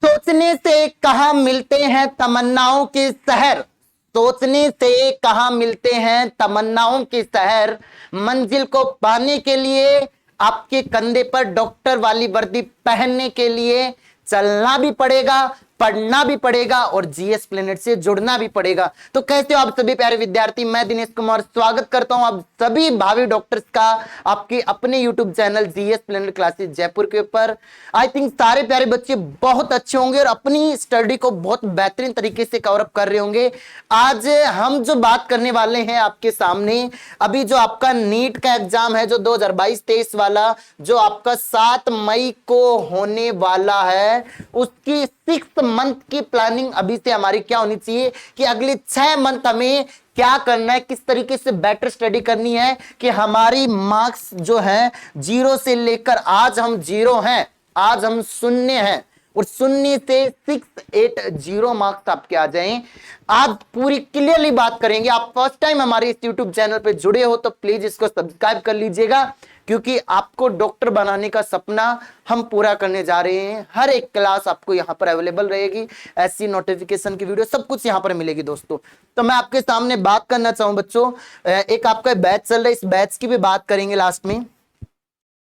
सोचने से कहाँ मिलते हैं तमन्नाओं के शहर, सोचने से कहाँ मिलते हैं तमन्नाओं के शहर, मंजिल को पाने के लिए आपके कंधे पर डॉक्टर वाली वर्दी पहनने के लिए चलना भी पड़ेगा, पढ़ना भी पड़ेगा और जीएस प्लेनेट से जुड़ना भी पड़ेगा। तो कैसे हो आप सभी प्यारे विद्यार्थी, मैं दिनेश कुमार स्वागत करता हूं आप सभी भावी डॉक्टर्स का आपके अपने YouTube channel GS planet classes Jaipur के ऊपर। आई थिंक सारे प्यारे बच्चे बहुत अच्छे होंगे और अपनी स्टडी को बहुत बेहतरीन तरीके से कवर अप कर रहे होंगे। आज हम जो बात करने वाले हैं आपके सामने, अभी जो आपका नीट का एग्जाम है जो 2022-23 वाला, जो आपका 7 मई को होने वाला है, उसकी 6 मंथ की प्लानिंग अभी से हमारी क्या होनी चाहिए कि अगले 6 मंथ हमें क्या करना है, किस तरीके से बेटर स्टडी करनी है कि हमारी मार्क्स जो है 0 से लेकर आज हम 0 हैं, आज हम शून्य हैं और शून्य से 680 मार्क्स आपके आ जाएं। आज पूरी क्लियरली बात करेंगे। आप फर्स्ट टाइम हमारे इस यूट्यूब चैनल पे जुड़े हो तो प्लीज इसको सब्सक्राइब कर लीजिएगा, क्योंकि आपको डॉक्टर बनाने का सपना हम पूरा करने जा रहे हैं। हर एक क्लास आपको यहां पर अवेलेबल रहेगी, ऐसी नोटिफिकेशन की वीडियो सब कुछ यहां पर मिलेगी दोस्तों। तो मैं आपके सामने बात करना चाहूं बच्चों, एक आपका बैच चल रहा है, इस बैच की भी बात करेंगे लास्ट में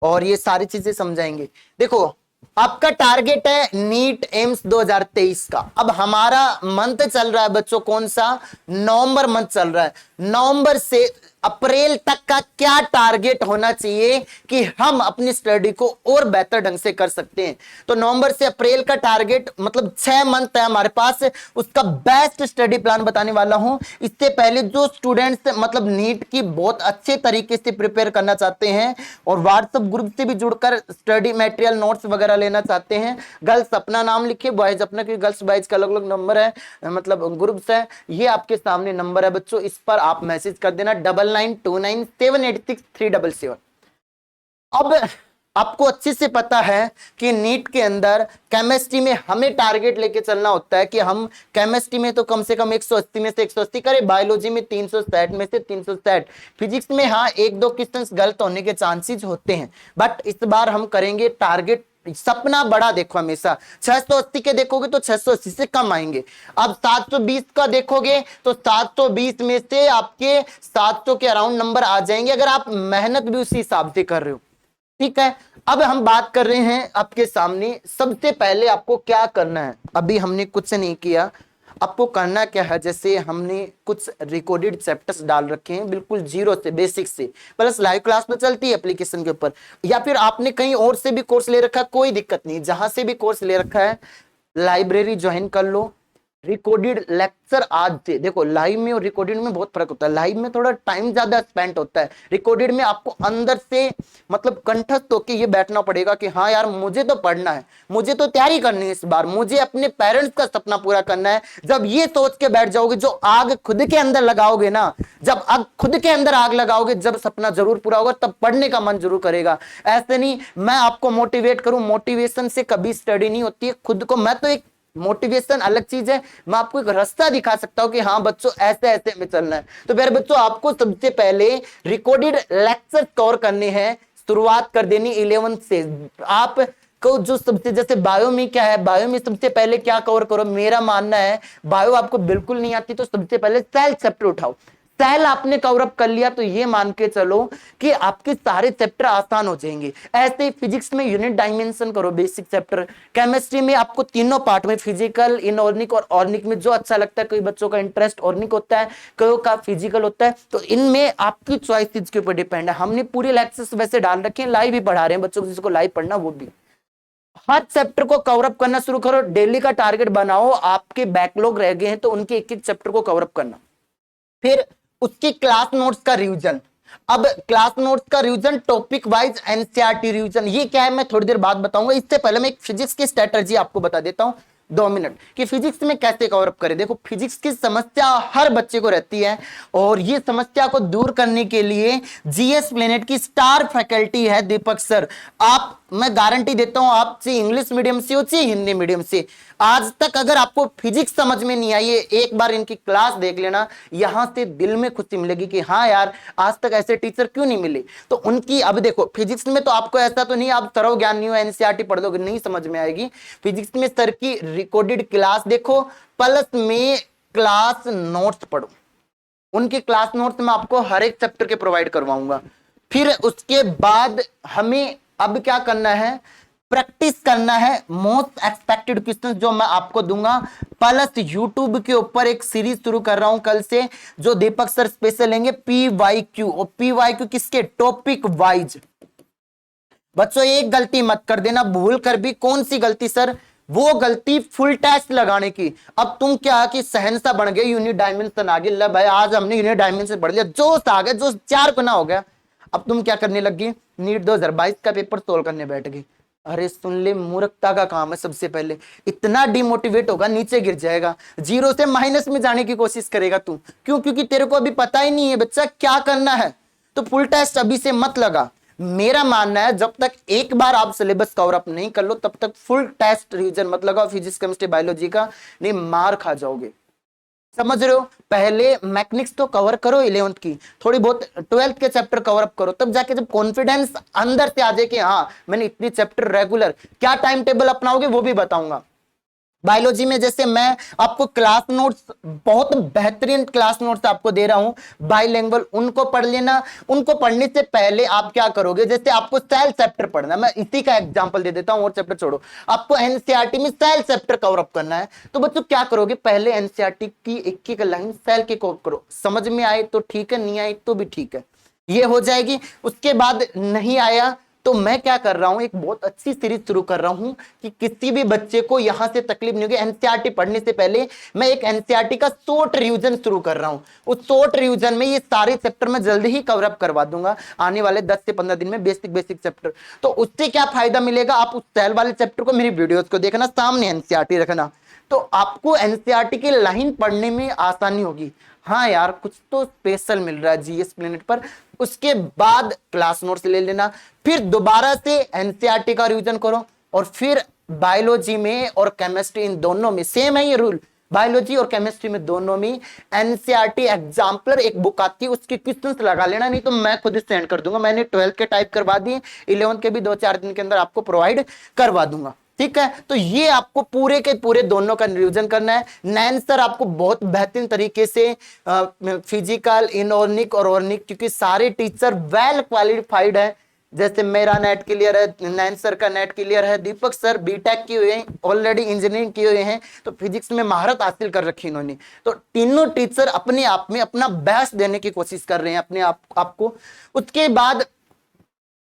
और ये सारी चीजें समझाएंगे। देखो, आपका टारगेट है नीट एम्स 2023 का। अब हमारा मंथ चल रहा है बच्चों, कौन सा? नवंबर मंथ चल रहा है। नवंबर से अप्रैल तक का क्या टारगेट होना चाहिए कि हम अपनी स्टडी को और बेहतर ढंग से कर सकते हैं? तो नवंबर से अप्रैल का टारगेट मतलब 6 मंथ है हमारे पास, उसका बेस्ट स्टडी प्लान बताने वाला हूं। इससे पहले जो स्टूडेंट्स मतलब नीट की बहुत अच्छे तरीके से प्रिपेयर करना चाहते हैं और व्हाट्सएप ग्रुप से भी जुड़कर स्टडी मटेरियल नोट्स वगैरह लेना चाहते हैं, गर्ल्स अपना नाम लिखे, बॉयज अपना, क्योंकि गर्ल्स बॉयज का अलग अलग नंबर है, मतलब ग्रुप्स है। ये आपके सामने नंबर है बच्चों, इस पर आप मैसेज कर देना 9929786377। अब आपको अच्छे से पता है कि नीट के अंदर केमिस्ट्री में हमें टारगेट लेके चलना होता है कि हम केमिस्ट्री में तो कम से कम 180 में से 180 करें, बायोलॉजी में 360 में से 360, फिजिक्स में हाँ 1-2 क्वेश्चंस गलत होने के चांसेस होते हैं, बट इस बार हम करेंगे टारगेट, सपना बड़ा देखो। हमेशा 680 के देखोगे तो 680 से कम आएंगे। अब 720 का देखोगे तो 720 में से आपके 700 के अराउंड नंबर आ जाएंगे, अगर आप मेहनत भी उसी हिसाब से कर रहे हो। ठीक है, अब हम बात कर रहे हैं आपके सामने। सबसे पहले आपको क्या करना है, अभी हमने कुछ नहीं किया, आपको करना क्या है, जैसे हमने कुछ रिकॉर्डेड चैप्टर्स डाल रखे हैं बिल्कुल 0 से, बेसिक से, प्लस लाइव क्लास में चलती है एप्लीकेशन के ऊपर, या फिर आपने कहीं और से भी कोर्स ले रखा है, कोई दिक्कत नहीं, जहां से भी कोर्स ले रखा है लाइब्रेरी ज्वाइन कर लो। रिकॉर्डेड लेक्चर आज से, देखो लाइव में और रिकॉर्डेड में बहुत फर्क होता है। लाइव में थोड़ा टाइम ज्यादा स्पेंड होता है, रिकॉर्डेड में आपको अंदर से मतलब कंठस्थ होकर ये बैठना पड़ेगा कि हाँ यार मुझे तो पढ़ना है, मुझे तो तैयारी करनी है, इस बार मुझे अपने पेरेंट्स का सपना पूरा करना है। जब ये सोच के बैठ जाओगे, जो आग खुद के अंदर लगाओगे ना, जब आग खुद के अंदर आग लगाओगे, जब सपना जरूर पूरा होगा, तब पढ़ने का मन जरूर करेगा। ऐसे नहीं मैं आपको मोटिवेट करूं, मोटिवेशन से कभी स्टडी नहीं होती है। खुद को, मैं तो एक मोटिवेशन अलग चीज है, मैं आपको एक रास्ता दिखा सकता हूं कि हाँ बच्चों ऐसे ऐसे में चलना है। तो प्यारे बच्चों, आपको सबसे पहले रिकॉर्डेड लेक्चर कवर करने हैं, शुरुआत कर देनी 11 से। आप को जो सबसे, जैसे बायो में क्या है, बायो में सबसे पहले क्या कवर करो, मेरा मानना है बायो आपको बिल्कुल नहीं आती तो सबसे पहले सेल चैप्टर उठाओ। सेल आपने कवर अप कर लिया तो ये मान के चलो कि आपके सारे चैप्टर आसान हो जाएंगे। ऐसे फिजिक्स में यूनिट डायमेंशन करो, बेसिक चैप्टर। केमिस्ट्री में आपको तीनों पार्ट में, फिजिकल, इनऑर्गेनिक और ऑर्गेनिक में जो अच्छा लगता है, कई बच्चों का इंटरेस्ट ऑर्गेनिक होता है, कई का फिजिकल होता है, तो इनमें आपकी चॉइस इसके ऊपर डिपेंड है। हमने पूरे लेक्चर्स वैसे डाल रखे हैं, लाइव भी पढ़ा रहे हैं बच्चों को, जिसको लाइव पढ़ना वो भी। हर चैप्टर को कवर अप करना शुरू करो, डेली का टारगेट बनाओ, आपके बैकलॉग रह गए हैं तो उनके एक एक चैप्टर को कवर अप करना। फिर उसकी क्लास नोट्स का रिवीजन। अब क्लास नोट्स का revision, topic wise NCERT revision, ये क्या है मैं थोड़ी देर बाद बताऊंगा। इससे पहले मैं एक फिजिक्स की स्ट्रेटजी आपको बता देता हूं। 2 मिनट कि फिजिक्स में कैसे कवर अप करें। देखो फिजिक्स की समस्या हर बच्चे को रहती है और ये समस्या को दूर करने के लिए जीएस प्लेनेट की स्टार फैकल्टी है दीपक सर। आप, मैं गारंटी देता हूं, आप चाहे इंग्लिश मीडियम से हो चाहे हिंदी मीडियम से, आज तक अगर आपको फिजिक्स समझ में नहीं आई है, एक बार इनकी क्लास देख लेना, यहां से दिल में खुशी मिलेगी कि हाँ यार आज तक ऐसे टीचर क्यों नहीं मिले। तो उनकी, अब देखो फिजिक्स में तो आपको ऐसा तो नहीं आप सर्व ज्ञान नहीं हो, एनसीईआरटी पढ़ दोगे नहीं समझ में आएगी। फिजिक्स में सर की रिकॉर्डेड क्लास देखो, प्लस में क्लास नोट्स पढ़ो। उनके क्लास नोट्स में आपको हर एक चैप्टर के प्रोवाइड करवाऊंगा। फिर उसके बाद हमें अब क्या करना है, प्रैक्टिस करना है मोस्ट एक्सपेक्टेड क्वेश्चंस जो मैं आपको दूंगा, प्लस यूट्यूब के ऊपर एक सीरीज शुरू कर रहा हूं कल से जो दीपक सर स्पेशल लेंगे, पीवाईक्यू। और पीवाईक्यू किसके, टॉपिक वाइज। बच्चों एक गलती मत कर देना भूल कर भी। कौन सी गलती सर, वो गलती फुल टेस्ट लगाने की। अब तुम क्या कि सहनसा बन गए, यूनिट डायमेंशन आ गया, भाई आज हमने यूनिट डायमेंशन पढ़ लिया, जोश आ गया, जोश 4 गुना हो गया। अब तुम क्या करने लगी, नीट 2022 का पेपर सोल्व करने बैठ गई। अरे सुन ले, मूर्खता का काम है। सबसे पहले इतना डिमोटिवेट होगा नीचे गिर जाएगा, 0 से माइनस में जाने की कोशिश करेगा तू। क्यों? क्योंकि तेरे को अभी पता ही नहीं है बच्चा क्या करना है। तो फुल टेस्ट अभी से मत लगा। मेरा मानना है जब तक एक बार आप सिलेबस कवर अप नहीं कर लो तब तक फुल टेस्ट रिवीजन मत लगाओ फिजिक्स केमिस्ट्री बायोलॉजी का, नहीं मार खा जाओगे। समझ रहे हो? पहले मैकेनिक्स तो कवर करो 11th की, थोड़ी बहुत 12th के चैप्टर कवर अप करो, तब जाके जब कॉन्फिडेंस अंदर से आ जाए कि हाँ मैंने इतनी चैप्टर रेगुलर, क्या टाइम टेबल अपनाओगे वो भी बताऊंगा। बायोलॉजी में जैसे मैं आपको क्लास नोट्स, बहुत बेहतरीन क्लास नोट्स आपको दे रहा हूं बाइलिंगुअल, उनको पढ़ लेना। उनको पढ़ने से पहले आप क्या करोगे, जैसे आपको सेल चैप्टर पढ़ना है, मैं इसी का एग्जांपल दे देता हूं और चैप्टर छोड़ो। आपको एनसीईआरटी में सेल चैप्टर कवर अप करना है, तो बच्चों क्या करोगे, पहले एनसीईआरटी की एक एक लाइन सेल के कवर करो। समझ में आए तो ठीक है, नहीं आए तो भी ठीक है, ये हो जाएगी। उसके बाद नहीं आया तो मैं क्या कर रहा हूं, एक बहुत अच्छी सीरीज शुरू कर रहा हूं कि किसी भी बच्चे को यहां से तकलीफ नहीं होगी। एनसीईआरटी पढ़ने से पहले मैं एक एनसीईआरटी का शॉर्ट रिवीजन शुरू कर रहा हूं। उस शॉर्ट रिवीजन में ये सारे चैप्टर मैं जल्दी ही कवर अप करवा दूंगा आने वाले 10 से 15 दिन में, बेसिक चैप्टर। तो उससे क्या फायदा मिलेगा, आप उस सेल वाले चैप्टर को, मेरी वीडियोस को देखना, सामने एनसीईआरटी रखना, तो आपको एनसीईआरटी की लाइन पढ़ने में आसानी होगी। हाँ यार कुछ तो स्पेशल मिल रहा है जीएस प्लेनेट पर। उसके बाद क्लास नोट्स ले लेना, फिर दोबारा से एनसीईआरटी का रिवीजन करो, और फिर बायोलॉजी में और केमिस्ट्री, इन दोनों में सेम है ये रूल, बायोलॉजी और केमिस्ट्री में दोनों में एनसीईआरटी एग्जाम्पलर एक बुक आती है, उसके क्वेश्चंस लगा लेना, नहीं तो मैं खुद सेंड कर दूंगा। मैंने 12th के टाइप करवा दिए, 11th के भी 2-4 दिन के अंदर आपको प्रोवाइड करवा दूंगा। ठीक है, तो ये आपको पूरे के पूरे दोनों का रिवीजन करना है। नैन सर आपको बहुत बेहतरीन तरीके से फिजिकल, इनऑर्गेनिक और ऑर्गेनिक, क्योंकि सारे टीचर वेल क्वालिफाइड है। जैसे मेरा नेट क्लियर है, नैन सर का नेट क्लियर है, दीपक सर बीटेक किए हुए हैं, ऑलरेडी इंजीनियरिंग किए हुए हैं, तो फिजिक्स में महारत हासिल कर रखी इन्होंने। तो तीनों टीचर अपने आप में अपना बेस्ट देने की कोशिश कर रहे हैं अपने आपको। उसके बाद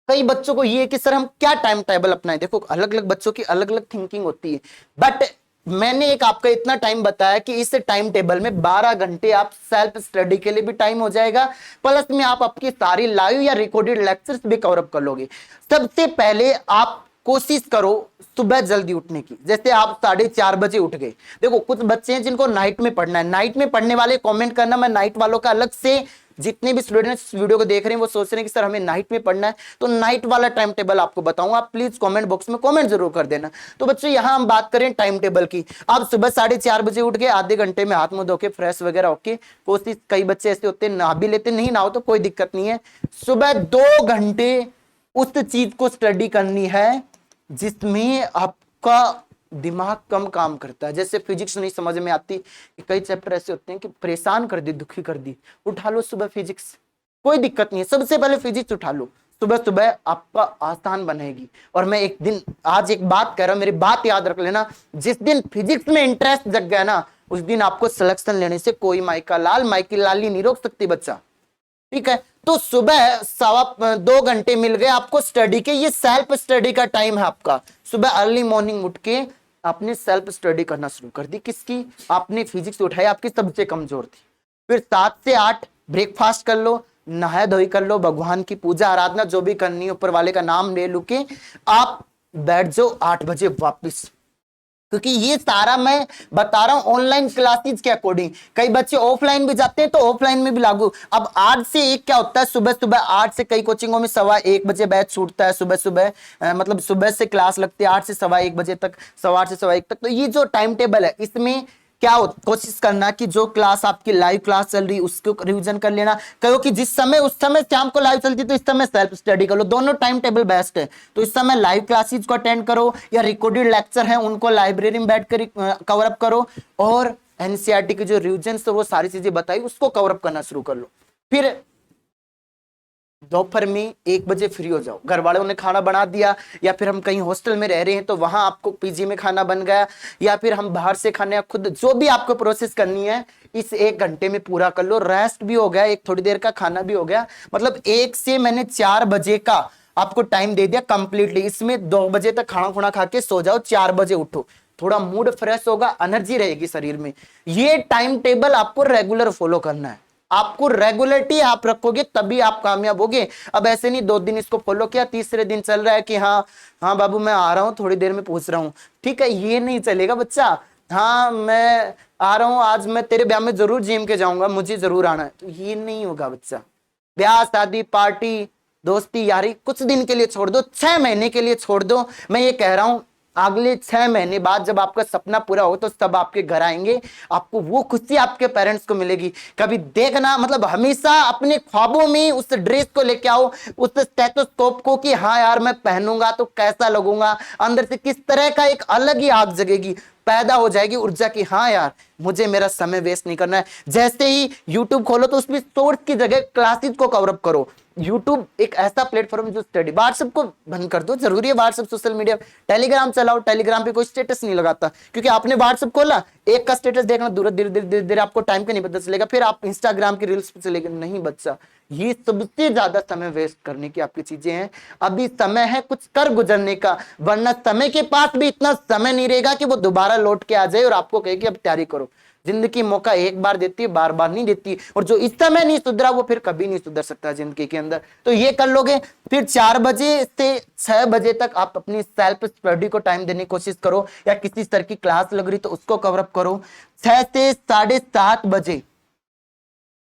कई बच्चों को ये है कि सर हम क्या टाइम टेबल अपनाएं। देखो अलग अलग बच्चों की अलग अलग थिंकिंग होती है, बट मैंने एक आपका इतना टाइम बताया कि इस टाइम टेबल में 12 घंटे आप सेल्फ स्टडी के लिए भी टाइम हो जाएगा, प्लस में आप आपकी सारी लाइव या रिकॉर्डेड लेक्चर्स भी कवर अप कर लोगे। सबसे पहले आप कोशिश करो सुबह जल्दी उठने की। जैसे आप 4:30 बजे उठ गए, देखो कुछ बच्चे हैं जिनको नाइट में पढ़ना है, नाइट में पढ़ने वाले कमेंट करना, मैं नाइट वालों का अलग से, जितने भी स्टूडेंट इस वीडियो को देख रहे हैं वो सोच रहे हैं कि सर हमें नाइट में पढ़ना है, तो नाइट वाला टाइम टेबल आपको बताऊंगा, आप प्लीज कमेंट बॉक्स में कमेंट जरूर कर देना। तो बच्चों यहां हम बात करें टाइम टेबल की। आप सुबह 4:30 बजे उठ गए, आधे घंटे में हाथ मुंह धो के फ्रेश वगैरह होके, कोशिश, कई बच्चे ऐसे होते हैं नहा भी लेते, नहीं नहाओ तो कोई दिक्कत नहीं है, सुबह 2 घंटे उस चीज को स्टडी करनी है जिसमें आपका दिमाग कम काम करता है। जैसे फिजिक्स नहीं समझ में आती, कई चैप्टर ऐसे होते हैं कि परेशान कर दी, दुखी कर दी, उठा लो सुबह फिजिक्स, कोई दिक्कत नहीं है, सबसे पहले फिजिक्स उठा लो, सुबह सुबह आपका आसान बनेगी। और मैं एक दिन, आज एक बात कह रहा हूं, मेरी बात याद रख लेना, जिस दिन फिजिक्स में इंटरेस्ट जग गया ना, उस दिन आपको सिलेक्शन लेने से कोई माइका लाली नहीं रोक सकती बच्चा। ठीक है, तो सुबह 2 घंटे मिल गए आपको स्टडी के, ये सेल्फ स्टडी का टाइम है आपका। सुबह अर्ली मॉर्निंग उठ के आपने सेल्फ स्टडी करना शुरू कर दी, किसकी, आपने फिजिक्स उठाई, आपकी सबसे कमजोर थी। फिर 7 से 8 ब्रेकफास्ट कर लो, नहाया धोई कर लो, भगवान की पूजा आराधना जो भी करनी है ऊपर वाले का नाम ले लू के आप बैठ जाओ, 8 बजे वापिस क्योंकि ये सारा मैं बता रहा हूं ऑनलाइन क्लासेस के अकॉर्डिंग। कई बच्चे ऑफलाइन भी जाते हैं तो ऑफलाइन में भी लागू। अब 8 से 1 क्या होता है, सुबह सुबह 8 से, कई कोचिंगों में 1:15 बजे बैच छूटता है सुबह सुबह, मतलब सुबह से क्लास लगती है 8 से 1:15 बजे तक, 8:15 से 1:15 तक। तो ये जो टाइम टेबल है इसमें क्या कोशिश करना कि जो क्लास आपकी लाइव क्लास चल रही है उसको रिवीजन कर लेना। कहो कि जिस समय उस समय शाम को लाइव चलती है तो इस समय सेल्फ स्टडी कर लो, दोनों टाइम टेबल बेस्ट है। तो इस समय लाइव क्लासेस को अटेंड करो या रिकॉर्डेड लेक्चर हैं उनको लाइब्रेरी में बैठकर कवर अप करो, और एनसीईआरटी की जो रिवीजन तो वो सारी चीजें बताई उसको कवर अप करना शुरू कर लो। फिर दोपहर में 1 बजे फ्री हो जाओ, घर वालों ने खाना बना दिया, या फिर हम कहीं हॉस्टल में रह रहे हैं तो वहां आपको पीजी में खाना बन गया, या फिर हम बाहर से खाने, खुद जो भी आपको प्रोसेस करनी है इस 1 घंटे में पूरा कर लो। रेस्ट भी हो गया, एक थोड़ी देर का खाना भी हो गया, मतलब 1 से मैंने 4 बजे का आपको टाइम दे दिया कंप्लीटली। इसमें 2 बजे तक खाना खुना खा के सो जाओ, 4 बजे उठो, थोड़ा मूड फ्रेश होगा, एनर्जी रहेगी शरीर में। ये टाइम टेबल आपको रेगुलर फॉलो करना है। आपको रेगुलरिटी आप रखोगे तभी आप कामयाब होगे। अब ऐसे नहीं 2 दिन इसको फॉलो किया, तीसरे दिन चल रहा है कि हाँ हाँ बाबू मैं आ रहा हूं, थोड़ी देर में पहुंच रहा हूं, ठीक है, ये नहीं चलेगा बच्चा। हाँ मैं आ रहा हूं, आज मैं तेरे ब्याह में जरूर जिम के जाऊंगा, मुझे जरूर आना है, तो ये नहीं होगा बच्चा। ब्याह शादी पार्टी दोस्ती यारी कुछ दिन के लिए छोड़ दो, 6 महीने के लिए छोड़ दो। मैं ये कह रहा हूं अगले 6 महीने बाद जब आपका सपना पूरा हो तो सब आपके घर आएंगे, आपको वो खुशी आपके पेरेंट्स को मिलेगी। कभी देखना, मतलब हमेशा अपने ख्वाबों में उस ड्रेस को लेके आओ, उस स्टेथोस्कोप को, कि हाँ यार मैं पहनूंगा तो कैसा लगूंगा, अंदर से किस तरह का एक अलग ही आग जगेगी, पैदा हो जाएगी ऊर्जा की, हाँ यार मुझे मेरा समय वेस्ट नहीं करना है। जैसे ही यूट्यूब खोलो तो उसमें शॉर्ट्स की जगह क्लासेस को कवर अप करो। यूट्यूब एक ऐसा प्लेटफॉर्म जो स्टडी, व्हाट्सएप को बंद कर दो, जरूरी है व्हाट्सएप सोशल मीडिया। टेलीग्राम चलाओ, टेलीग्राम पे कोई स्टेटस नहीं लगाता, क्योंकि आपने व्हाट्सएप खोला, एक का स्टेटस देखना, धीरे धीरे धीरे आपको टाइम का नहीं पता चलेगा, फिर आप इंस्टाग्राम की रील्स पे चलेगा। नहीं बच्चा, ये सबसे ज्यादा समय वेस्ट करने की आपकी चीजें हैं। अभी समय है कुछ कर गुजरने का, वरना समय के पास भी इतना समय नहीं रहेगा कि वो दोबारा लौट के आ जाए और आपको कहे कि अब तैयारी करो। जिंदगी मौका एक बार देती है, बार बार नहीं देती, और जो इस समय नहीं सुधरा वो फिर कभी नहीं सुधर सकता जिंदगी के अंदर। तो ये कर लोगे। फिर 4 बजे से 6 बजे तक आप अपनी सेल्फ स्टडी को टाइम देने की कोशिश करो, या किसी स्तर की क्लास लग रही तो उसको कवर अप करो। 6 से 7:30 बजे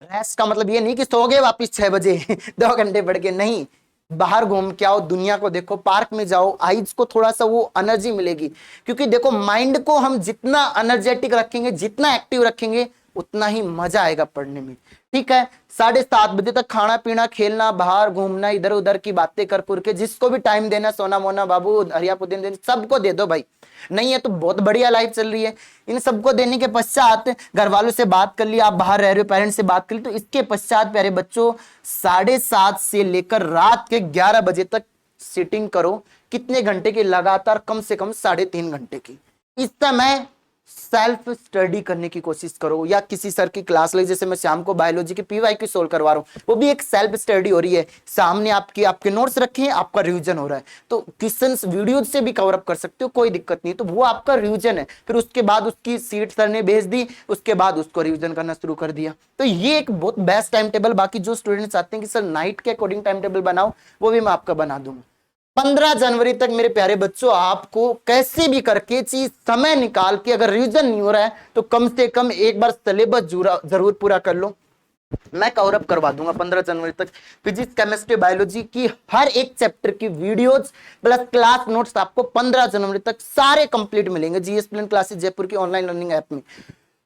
रेस्ट का मतलब ये नहीं कि सो गए वापिस 6 बजे 2 घंटे पढ़ के, नहीं, बाहर घूम के आओ, दुनिया को देखो, पार्क में जाओ, आइज को थोड़ा सा वो एनर्जी मिलेगी। क्योंकि देखो माइंड को हम जितना एनर्जेटिक रखेंगे, जितना एक्टिव रखेंगे, उतना ही मजा आएगा पढ़ने में, ठीक है। 7:30 बजे तक खाना पीना, खेलना, बाहर घूमना, इधर उधर की बातें कर पुर के, जिसको भी टाइम देना, सोना मोना बाबू हरिया पुदीन देना, सबको दे दो भाई। नहीं है तो बहुत बढ़िया लाइफ चल रही है। इन सबको देने के पश्चात घर वालों से बात कर ली, आप बाहर रह रहे हो, पेरेंट्स से बात कर ली, तो इसके पश्चात प्यारे बच्चों 7:30 से लेकर रात के 11 बजे तक सिटिंग करो। कितने घंटे की? लगातार कम से कम 3.5 घंटे की। इस समय सेल्फ स्टडी करने की कोशिश करो, या किसी सर की क्लास ले, जैसे मैं शाम को बायोलॉजी की पीवाईक्यू सोल्व करवा रहा हूं, वो भी एक सेल्फ स्टडी हो रही है। सामने आपके नोट्स रखे हैं, आपका रिवीजन हो रहा है, तो क्वेश्चंस वीडियो से भी कवर अप कर सकते हो, कोई दिक्कत नहीं। तो वो आपका रिवीजन है। फिर उसके बाद उसकी सीट सर ने भेज दी, उसके बाद उसको रिवीजन करना शुरू कर दिया। तो ये एक बहुत बेस्ट टाइम टेबल। बाकी जो स्टूडेंट चाहते हैं कि सर नाइट के अकॉर्डिंग टाइम टेबल बनाओ, वो भी मैं आपका बना दूंगा। 15 जनवरी तक मेरे प्यारे बच्चों आपको कैसे भी करके चीज समय निकाल के, अगर रिवीजन नहीं हो रहा है तो कम से कम एक बार सिलेबस जरूर पूरा कर लो। मैं कवर अप करवा दूंगा 15 जनवरी तक। फिजिक्स केमिस्ट्री बायोलॉजी की हर एक चैप्टर की वीडियोस प्लस क्लास नोट्स आपको 15 जनवरी तक सारे कंप्लीट मिलेंगे जीएस प्लेन क्लासेस जयपुर की ऑनलाइन लर्निंग ऐप में।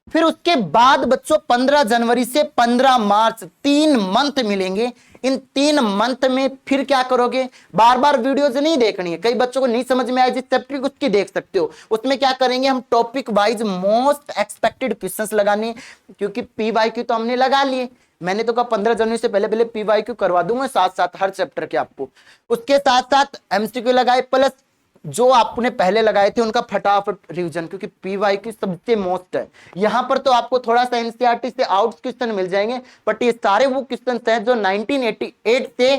फिर उसके बाद बच्चों 15 जनवरी से 15 मार्च 3 मंथ मिलेंगे। इन 3 मंथ में फिर क्या करोगे? बार बार वीडियोज नहीं देखनी है। कई बच्चों को नहीं समझ में आए जिस चैप्टर की, उसकी देख सकते हो। उसमें क्या करेंगे हम? Topic wise most expected questions लगाने, क्योंकि पीवाईक्यू तो हमने लगा लिए। मैंने तो कहा 15 जनवरी से पहले पहले पीवाईक्यू करवा दूंगा साथ साथ हर चैप्टर के आपको। उसके साथ साथ एमसीक्यू लगाए, प्लस जो आपने पहले लगाए थे उनका फटाफट रिवीजन, क्योंकि पीवाईक्यू सबसे मोस्ट है। यहां पर तो आपको थोड़ा सा एनसीईआरटी से आउट क्वेश्चन मिल जाएंगे, बट ये सारे वो क्वेश्चन हैं जो 1988 से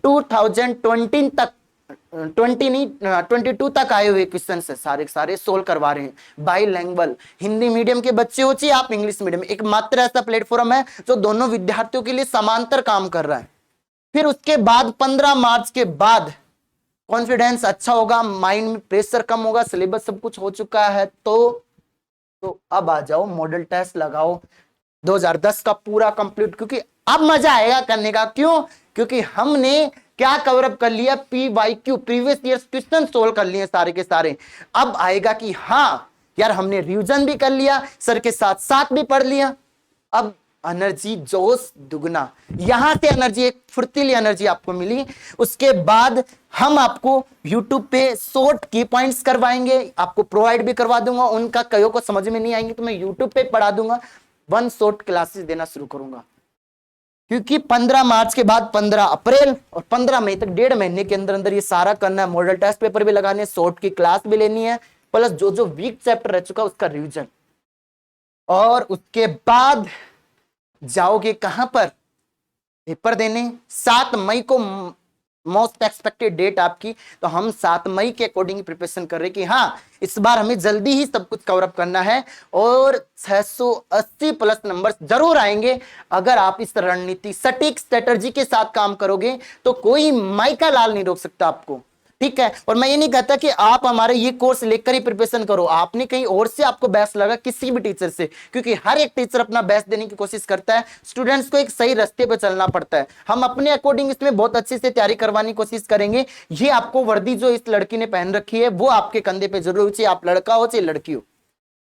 2020 तक 22 तक आए हुए क्वेश्चन है, सारे सारे सोल्व करवा रहे हैं। बाईलैंग्वेज, हिंदी मीडियम के बच्चे हो चाहे आप इंग्लिश मीडियम, एक मात्र ऐसा प्लेटफॉर्म है जो दोनों विद्यार्थियों के लिए समांतर काम कर रहा है। फिर उसके बाद 15 मार्च के बाद कॉन्फिडेंस अच्छा होगा, माइंड में प्रेशर कम होगा, सिलेबस सब कुछ हो चुका है। तो अब आ जाओ, मॉडल टेस्ट लगाओ 2010 का पूरा कंप्लीट, क्योंकि अब मजा आएगा करने का। क्यों? क्योंकि हमने क्या कवर अप कर लिया, PYQ previous years question solve कर लिए सारे के सारे। अब आएगा कि हाँ यार हमने रिवीजन भी कर लिया, सर के साथ साथ भी पढ़ लिया। अब एनर्जी जोश दुगना, यहां से एनर्जी, एक फुर्तीली एनर्जी आपको मिली। उसके बाद हम आपको YouTube पे शॉर्ट की पॉइंट्स करवाएंगे, आपको प्रोवाइड भी करवा दूंगा। उनका कईयों को समझ में नहीं आएंगे तो मैं YouTube पे पढ़ा दूंगा। 1 शॉर्ट क्लासेस देना शुरू करूंगा, क्योंकि 15 मार्च के बाद 15 अप्रैल और 15 मई तक 1.5 महीने के अंदर अंदर ये सारा करना है। मॉडल टेस्ट पेपर भी लगाने, शॉर्ट की क्लास भी लेनी है, प्लस जो जो वीक चैप्टर रह चुका उसका रिवीजन। और उसके बाद जाओगे कहां पर? पेपर देने। 7 मई को मोस्ट एक्सपेक्टेड डेट आपकी। तो हम 7 मई के अकॉर्डिंग प्रिपरेशन कर रहे हैं कि हाँ इस बार हमें जल्दी ही सब कुछ कवर अप करना है और 680 प्लस नंबर्स जरूर आएंगे। अगर आप इस रणनीति सटीक स्ट्रेटजी के साथ काम करोगे तो कोई माइका लाल नहीं रोक सकता आपको, ठीक है। और मैं ये नहीं कहता कि आप हमारे ये कोर्स लेकर ही प्रिपरेशन करो, आपने कहीं और से आपको बेस्ट लगा किसी भी टीचर से, क्योंकि हर एक टीचर अपना बेस्ट देने की कोशिश करता है। स्टूडेंट्स को एक सही रास्ते पर चलना पड़ता है। हम अपने अकॉर्डिंग इसमें बहुत अच्छे से तैयारी करवाने की कोशिश करेंगे। ये आपको वर्दी जो इस लड़की ने पहन रखी है वो आपके कंधे पे जरूर, चाहे आप लड़का हो चाहे लड़की हो,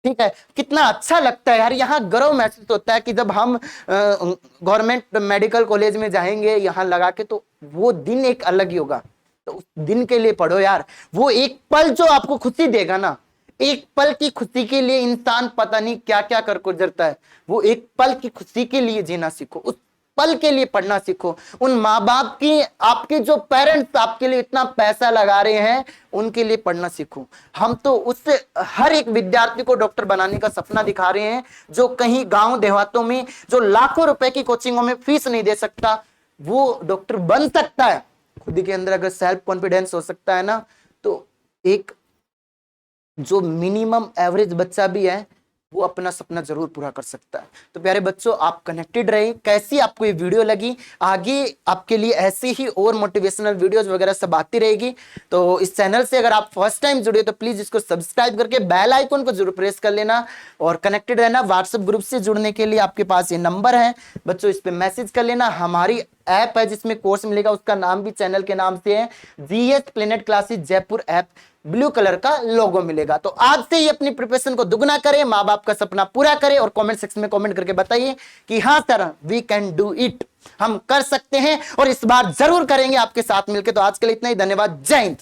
ठीक है। कितना अच्छा लगता है यार, यहाँ गर्व महसूस होता है कि जब हम गवर्नमेंट मेडिकल कॉलेज में जाएंगे यहाँ लगा के, तो वो दिन एक अलग ही होगा। तो उस दिन के लिए पढ़ो यार, वो एक पल जो आपको खुशी देगा ना, एक पल की खुशी के लिए इंसान पता नहीं क्या क्या कर गुजरता है। वो एक पल की खुशी के लिए जीना सीखो, उस पल के लिए पढ़ना सीखो। उन माँ बाप की, आपके जो पेरेंट्स आपके लिए इतना पैसा लगा रहे हैं, उनके लिए पढ़ना सीखो। हम तो उससे हर एक विद्यार्थी को डॉक्टर बनाने का सपना दिखा रहे हैं, जो कहीं गांव देहातों में जो लाखों रुपए की कोचिंगों में फीस नहीं दे सकता, वो डॉक्टर बन सकता है। खुद के अंदर अगर सेल्फ कॉन्फिडेंस हो सकता है ना, तो एक जो मिनिमम एवरेज बच्चा भी है वो अपना सपना जरूर पूरा कर सकता है। तो प्यारे बच्चों, आप कनेक्टेड रहे। कैसी आपको ये वीडियो लगी? आगे आपके लिए ऐसी ही और मोटिवेशनल वीडियोस वगैरह सब आती रहेगी। तो इस चैनल से अगर आप फर्स्ट टाइम जुड़े तो प्लीज इसको सब्सक्राइब करके बेल आइकन को जरूर प्रेस कर लेना और कनेक्टेड रहना। व्हाट्सएप ग्रुप से जुड़ने के लिए आपके पास ये नंबर है बच्चों, इस पे मैसेज कर लेना। हमारी ऐप है जिसमें कोर्स मिलेगा, उसका नाम भी चैनल के नाम से है, GS planet classes Jaipur app, blue colour का लोगो मिलेगा। तो आज से ही अपनी प्रिपरेशन को दुगना करें, माँ बाप का सपना पूरा करें और कमेंट सेक्शन में कमेंट करके बताइए कि हाँ sir we can do it, हम कर सकते हैं और इस बार जरूर करेंगे आपके साथ मिलकर। तो आज के लिए इतना ही, धन्यवाद, जय हिंद।